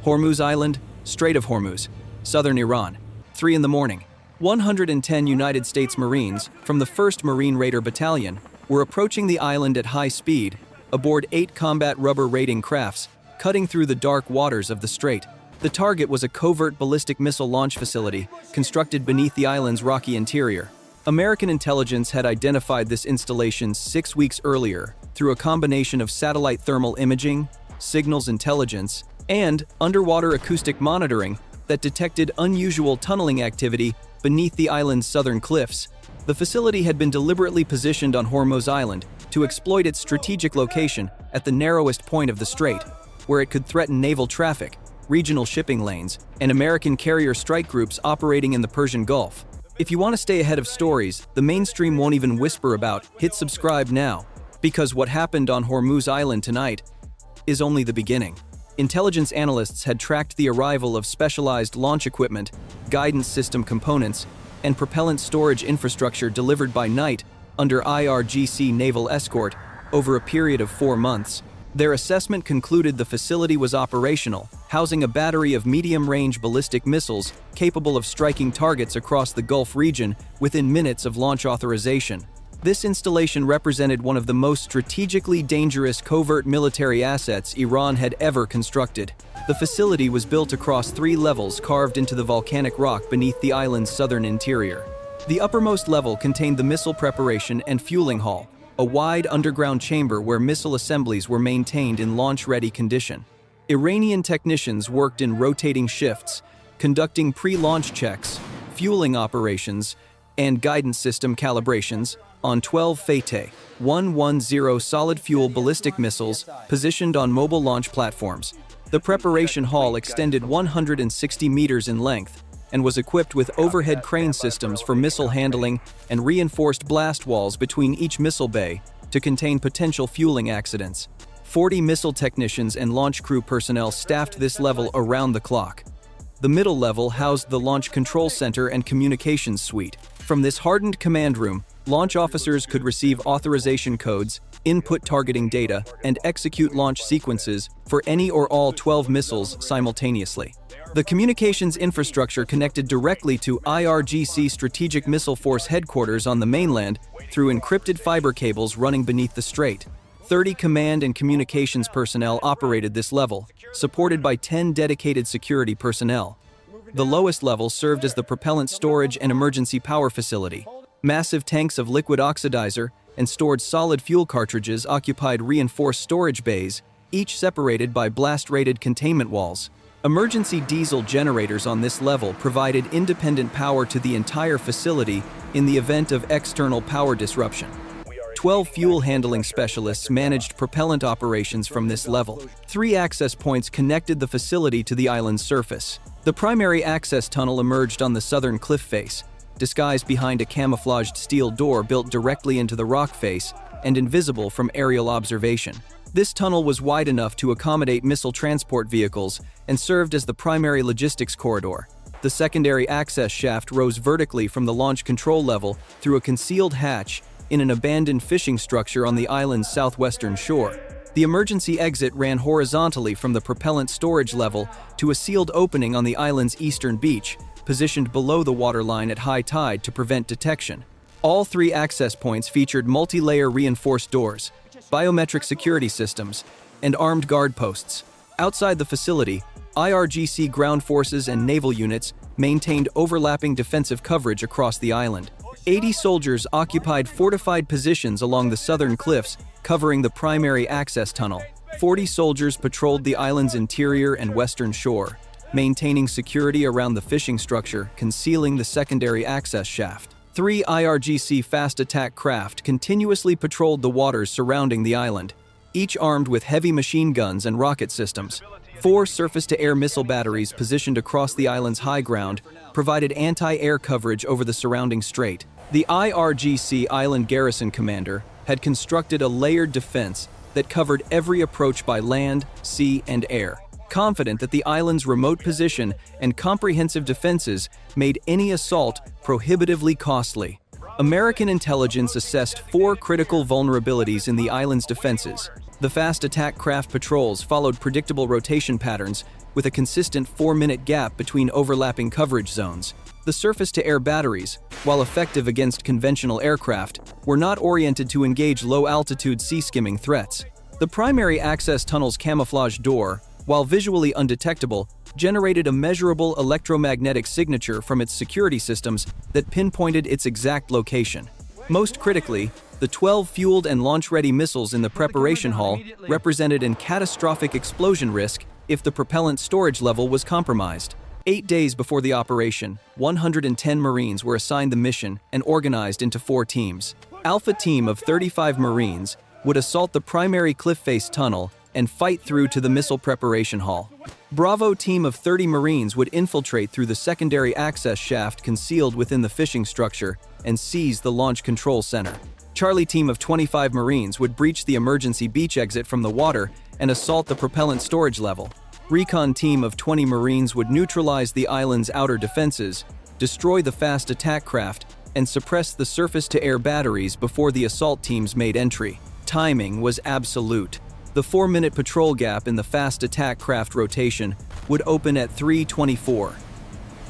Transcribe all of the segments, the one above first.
Hormuz Island, Strait of Hormuz, southern Iran. 3 in the morning. 110 United States Marines from the 1st Marine Raider Battalion were approaching the island at high speed, aboard 8 combat rubber raiding crafts, cutting through the dark waters of the strait. The target was a covert ballistic missile launch facility constructed beneath the island's rocky interior. American intelligence had identified this installation 6 weeks earlier through a combination of satellite thermal imaging, signals intelligence, and underwater acoustic monitoring that detected unusual tunneling activity beneath the island's southern cliffs. The facility had been deliberately positioned on Hormuz Island to exploit its strategic location at the narrowest point of the strait, where it could threaten naval traffic, regional shipping lanes, and American carrier strike groups operating in the Persian Gulf. If you want to stay ahead of stories the mainstream won't even whisper about, hit subscribe now, because what happened on Hormuz Island tonight is only the beginning. Intelligence analysts had tracked the arrival of specialized launch equipment, guidance system components, and propellant storage infrastructure delivered by night under IRGC naval escort over a period of 4 months. Their assessment concluded the facility was operational, housing a battery of medium-range ballistic missiles capable of striking targets across the Gulf region within minutes of launch authorization. This installation represented one of the most strategically dangerous covert military assets Iran had ever constructed. The facility was built across 3 levels carved into the volcanic rock beneath the island's southern interior. The uppermost level contained the missile preparation and fueling hall, a wide underground chamber where missile assemblies were maintained in launch-ready condition. Iranian technicians worked in rotating shifts, conducting pre-launch checks, fueling operations, and guidance system calibrations on 12 Fateh 110 solid-fuel ballistic missiles positioned on mobile launch platforms. The preparation hall extended 160 meters in length and was equipped with overhead crane systems for missile handling and reinforced blast walls between each missile bay to contain potential fueling accidents. 40 missile technicians and launch crew personnel staffed this level around the clock. The middle level housed the Launch Control Center and Communications Suite. From this hardened command room, launch officers could receive authorization codes, input targeting data, and execute launch sequences for any or all 12 missiles simultaneously. The communications infrastructure connected directly to IRGC Strategic Missile Force headquarters on the mainland through encrypted fiber cables running beneath the strait. 30 command and communications personnel operated this level, supported by 10 dedicated security personnel. The lowest level served as the propellant storage and emergency power facility. Massive tanks of liquid oxidizer and stored solid fuel cartridges occupied reinforced storage bays, each separated by blast-rated containment walls. Emergency diesel generators on this level provided independent power to the entire facility in the event of external power disruption. 12 fuel handling specialists managed propellant operations from this level. 3 access points connected the facility to the island's surface. The primary access tunnel emerged on the southern cliff face, disguised behind a camouflaged steel door built directly into the rock face and invisible from aerial observation. This tunnel was wide enough to accommodate missile transport vehicles and served as the primary logistics corridor. The secondary access shaft rose vertically from the launch control level through a concealed hatch in an abandoned fishing structure on the island's southwestern shore. The emergency exit ran horizontally from the propellant storage level to a sealed opening on the island's eastern beach, positioned below the waterline at high tide to prevent detection. All 3 access points featured multi-layer reinforced doors, biometric security systems, and armed guard posts. Outside the facility, IRGC ground forces and naval units maintained overlapping defensive coverage across the island. 80 soldiers occupied fortified positions along the southern cliffs, covering the primary access tunnel. 40 soldiers patrolled the island's interior and western shore, maintaining security around the fishing structure, concealing the secondary access shaft. 3 IRGC fast attack craft continuously patrolled the waters surrounding the island, each armed with heavy machine guns and rocket systems. 4 surface-to-air missile batteries positioned across the island's high ground provided anti-air coverage over the surrounding strait. The IRGC Island Garrison Commander had constructed a layered defense that covered every approach by land, sea, and air, confident that the island's remote position and comprehensive defenses made any assault prohibitively costly. American intelligence assessed 4 critical vulnerabilities in the island's defenses. The fast attack craft patrols followed predictable rotation patterns, with a consistent 4-minute gap between overlapping coverage zones. The surface-to-air batteries, while effective against conventional aircraft, were not oriented to engage low-altitude sea-skimming threats. The primary access tunnel's camouflage door, while visually undetectable, generated a measurable electromagnetic signature from its security systems that pinpointed its exact location. Most critically, the 12 fueled and launch-ready missiles in the preparation hall represented a catastrophic explosion risk if the propellant storage level was compromised. 8 days before the operation, 110 Marines were assigned the mission and organized into 4 teams. Alpha team of 35 Marines would assault the primary cliff face tunnel and fight through to the missile preparation hall. Bravo team of 30 Marines would infiltrate through the secondary access shaft concealed within the fishing structure and seize the launch control center. Charlie team of 25 Marines would breach the emergency beach exit from the water and assault the propellant storage level. Recon team of 20 Marines would neutralize the island's outer defenses, destroy the fast attack craft, and suppress the surface-to-air batteries before the assault teams made entry. Timing was absolute. The 4-minute patrol gap in the fast attack craft rotation would open at 3:24.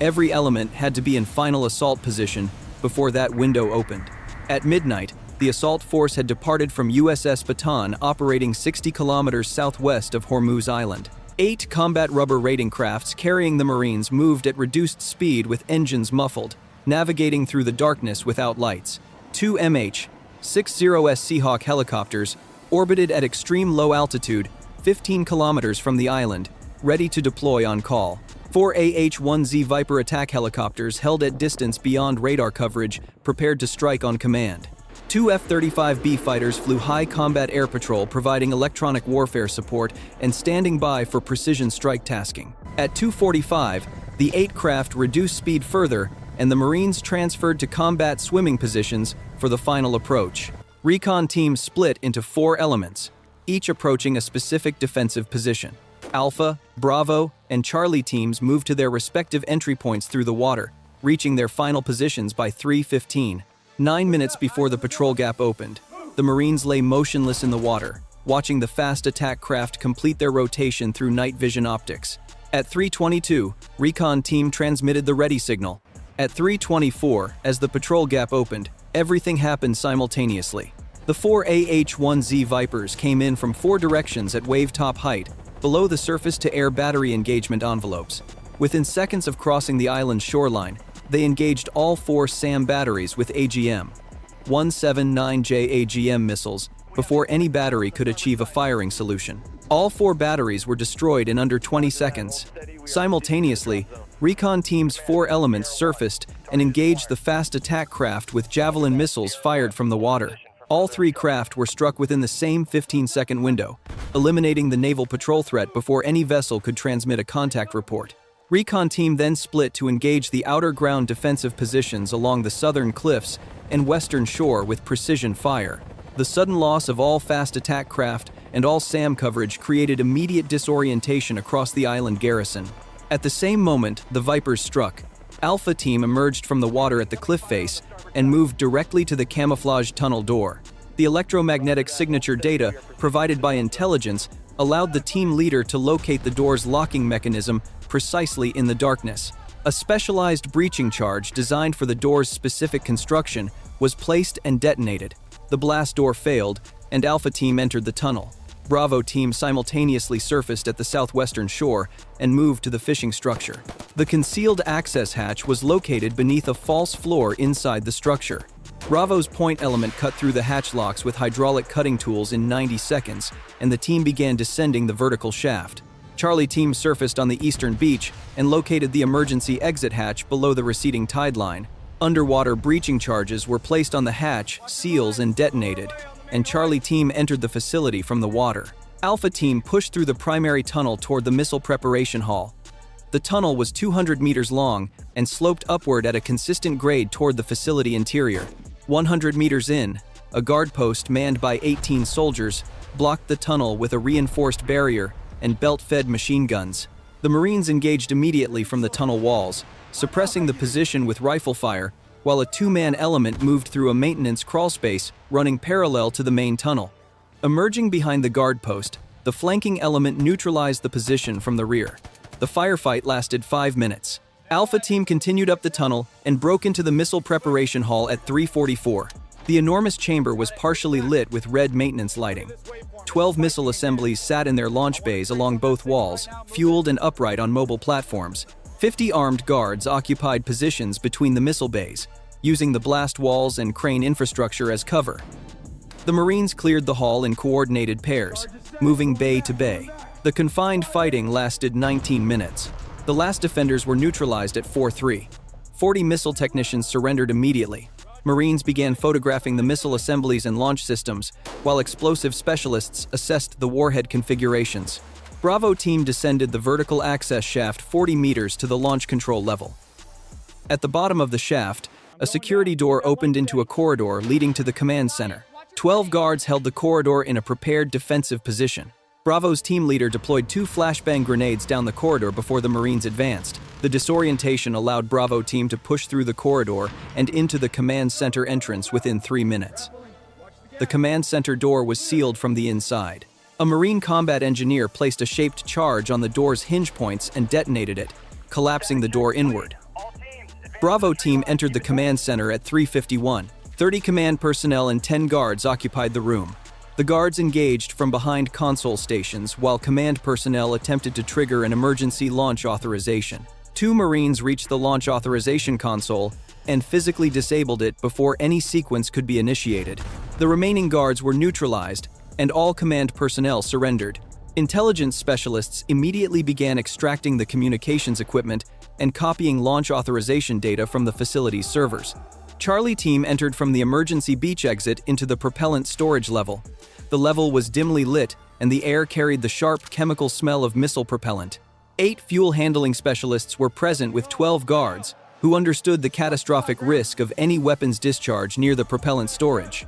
Every element had to be in final assault position before that window opened. At midnight, the assault force had departed from USS Bataan, operating 60 kilometers southwest of Hormuz Island. 8 combat rubber raiding crafts carrying the Marines moved at reduced speed with engines muffled, navigating through the darkness without lights. 2 MH-60S Seahawk helicopters orbited at extreme low altitude, 15 kilometers from the island, ready to deploy on call. 4 AH-1Z Viper attack helicopters held at distance beyond radar coverage, prepared to strike on command. 2 F-35B fighters flew high combat air patrol, providing electronic warfare support and standing by for precision strike tasking. At 2:45, the 8 craft reduced speed further, and the Marines transferred to combat swimming positions for the final approach. Recon teams split into 4 elements, each approaching a specific defensive position. Alpha, Bravo, and Charlie teams moved to their respective entry points through the water, reaching their final positions by 3:15. 9 minutes before the patrol gap opened, the Marines lay motionless in the water, watching the fast attack craft complete their rotation through night vision optics. At 3:22, Recon team transmitted the ready signal. At 3:24, as the patrol gap opened, everything happened simultaneously. The 4 AH-1Z Vipers came in from 4 directions at wave-top height, below the surface-to-air battery engagement envelopes. Within seconds of crossing the island's shoreline, they engaged all 4 SAM batteries with AGM-179J AGM missiles before any battery could achieve a firing solution. All 4 batteries were destroyed in under 20 seconds. Simultaneously, Recon Team's 4 elements surfaced and engaged the fast attack craft with Javelin missiles fired from the water. All 3 craft were struck within the same 15-second window, eliminating the naval patrol threat before any vessel could transmit a contact report. Recon Team then split to engage the outer ground defensive positions along the southern cliffs and western shore with precision fire. The sudden loss of all fast attack craft and all SAM coverage created immediate disorientation across the island garrison. At the same moment the Vipers struck, Alpha Team emerged from the water at the cliff face and moved directly to the camouflage tunnel door. The electromagnetic signature data provided by intelligence allowed the team leader to locate the door's locking mechanism precisely in the darkness. A specialized breaching charge designed for the door's specific construction was placed and detonated. The blast door failed, and Alpha Team entered the tunnel. Bravo Team simultaneously surfaced at the southwestern shore and moved to the fishing structure. The concealed access hatch was located beneath a false floor inside the structure. Bravo's point element cut through the hatch locks with hydraulic cutting tools in 90 seconds, and the team began descending the vertical shaft. Charlie Team surfaced on the eastern beach and located the emergency exit hatch below the receding tide line. Underwater breaching charges were placed on the hatch, seals, and detonated, and Charlie Team entered the facility from the water. Alpha Team pushed through the primary tunnel toward the missile preparation hall. The tunnel was 200 meters long and sloped upward at a consistent grade toward the facility interior. 100 meters in, a guard post manned by 18 soldiers blocked the tunnel with a reinforced barrier and belt-fed machine guns. The Marines engaged immediately from the tunnel walls, suppressing the position with rifle fire, while a 2-man element moved through a maintenance crawlspace running parallel to the main tunnel. Emerging behind the guard post, the flanking element neutralized the position from the rear. The firefight lasted 5 minutes. Alpha Team continued up the tunnel and broke into the missile preparation hall at 3:44. The enormous chamber was partially lit with red maintenance lighting. 12 missile assemblies sat in their launch bays along both walls, fueled and upright on mobile platforms. 50 armed guards occupied positions between the missile bays, using the blast walls and crane infrastructure as cover. The Marines cleared the hall in coordinated pairs, moving bay to bay. The confined fighting lasted 19 minutes. The last defenders were neutralized at 4:3. 40 missile technicians surrendered immediately. Marines began photographing the missile assemblies and launch systems, while explosive specialists assessed the warhead configurations. Bravo Team descended the vertical access shaft 40 meters to the launch control level. At the bottom of the shaft, a security door opened into a corridor leading to the command center. 12 guards held the corridor in a prepared defensive position. Bravo's team leader deployed 2 flashbang grenades down the corridor before the Marines advanced. The disorientation allowed Bravo Team to push through the corridor and into the command center entrance within 3 minutes. The command center door was sealed from the inside. A Marine combat engineer placed a shaped charge on the door's hinge points and detonated it, collapsing the door inward. Bravo Team entered the command center at 3:51. 30 command personnel and 10 guards occupied the room. The guards engaged from behind console stations while command personnel attempted to trigger an emergency launch authorization. 2 Marines reached the launch authorization console and physically disabled it before any sequence could be initiated. The remaining guards were neutralized, and all command personnel surrendered. Intelligence specialists immediately began extracting the communications equipment and copying launch authorization data from the facility's servers. Charlie Team entered from the emergency beach exit into the propellant storage level. The level was dimly lit, and the air carried the sharp chemical smell of missile propellant. 8 fuel handling specialists were present with 12 guards, who understood the catastrophic risk of any weapons discharge near the propellant storage.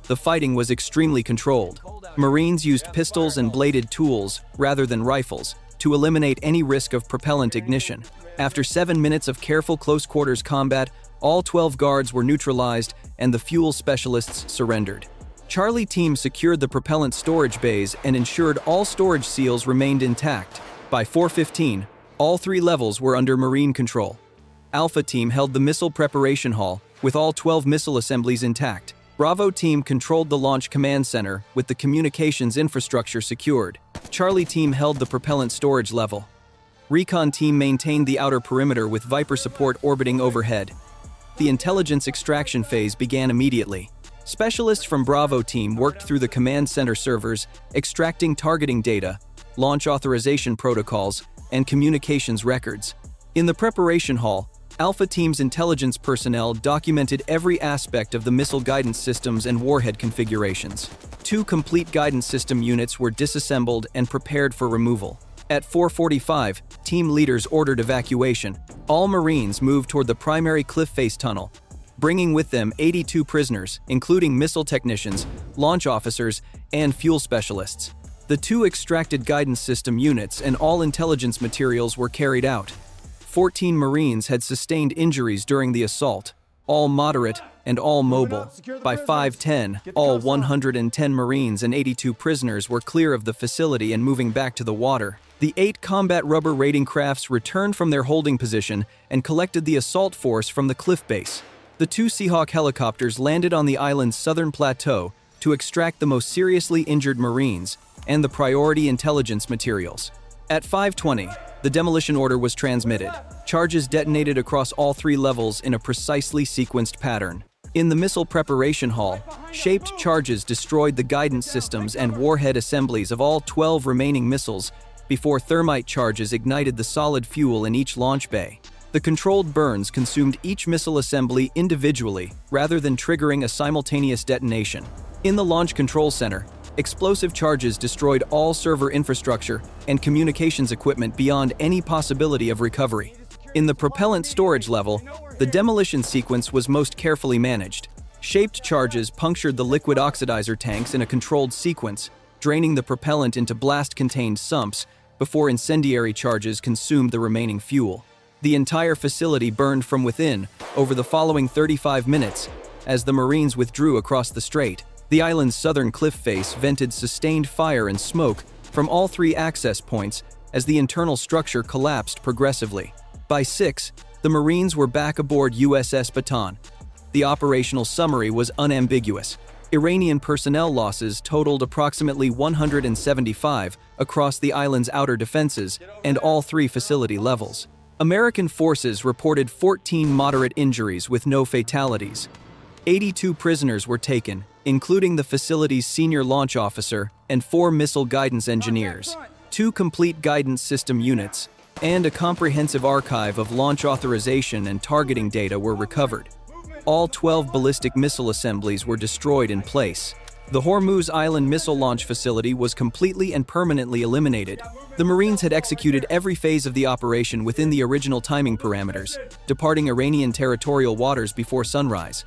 The fighting was extremely controlled. Marines used pistols and bladed tools, rather than rifles, to eliminate any risk of propellant ignition. After 7 minutes of careful close-quarters combat, all 12 guards were neutralized and the fuel specialists surrendered. Charlie Team secured the propellant storage bays and ensured all storage seals remained intact. By 4:15, all 3 levels were under Marine control. Alpha Team held the missile preparation hall, with all 12 missile assemblies intact. Bravo Team controlled the launch command center, with the communications infrastructure secured. Charlie Team held the propellant storage level. Recon Team maintained the outer perimeter with Viper support orbiting overhead. The intelligence extraction phase began immediately. Specialists from Bravo Team worked through the command center servers, extracting targeting data, launch authorization protocols, and communications records. In the preparation hall, Alpha Team's intelligence personnel documented every aspect of the missile guidance systems and warhead configurations. 2 complete guidance system units were disassembled and prepared for removal. At 4:45, team leaders ordered evacuation. All Marines moved toward the primary cliff face tunnel, bringing with them 82 prisoners, including missile technicians, launch officers, and fuel specialists. The 2 extracted guidance system units and all intelligence materials were carried out. 14 Marines had sustained injuries during the assault, all moderate and all mobile. By 5:10, all 110 Marines and 82 prisoners were clear of the facility and moving back to the water. The 8 combat rubber raiding crafts returned from their holding position and collected the assault force from the cliff base. The 2 Seahawk helicopters landed on the island's southern plateau to extract the most seriously injured Marines and the priority intelligence materials. At 5:20, the demolition order was transmitted. Charges detonated across all 3 levels in a precisely sequenced pattern. In the missile preparation hall, shaped charges destroyed the guidance systems and warhead assemblies of all 12 remaining missiles before thermite charges ignited the solid fuel in each launch bay. The controlled burns consumed each missile assembly individually rather than triggering a simultaneous detonation. In the launch control center, explosive charges destroyed all server infrastructure and communications equipment beyond any possibility of recovery. In the propellant storage level, the demolition sequence was most carefully managed. Shaped charges punctured the liquid oxidizer tanks in a controlled sequence, draining the propellant into blast-contained sumps before incendiary charges consumed the remaining fuel. The entire facility burned from within over the following 35 minutes as the Marines withdrew across the strait. The island's southern cliff face vented sustained fire and smoke from all 3 access points as the internal structure collapsed progressively. By 6, the Marines were back aboard USS Bataan. The operational summary was unambiguous. Iranian personnel losses totaled approximately 175 across the island's outer defenses and all 3 facility levels. American forces reported 14 moderate injuries with no fatalities. 82 prisoners were taken, including the facility's senior launch officer and 4 missile guidance engineers, 2 complete guidance system units, and a comprehensive archive of launch authorization and targeting data were recovered. All 12 ballistic missile assemblies were destroyed in place. The Hormuz Island missile launch facility was completely and permanently eliminated. The Marines had executed every phase of the operation within the original timing parameters, departing Iranian territorial waters before sunrise.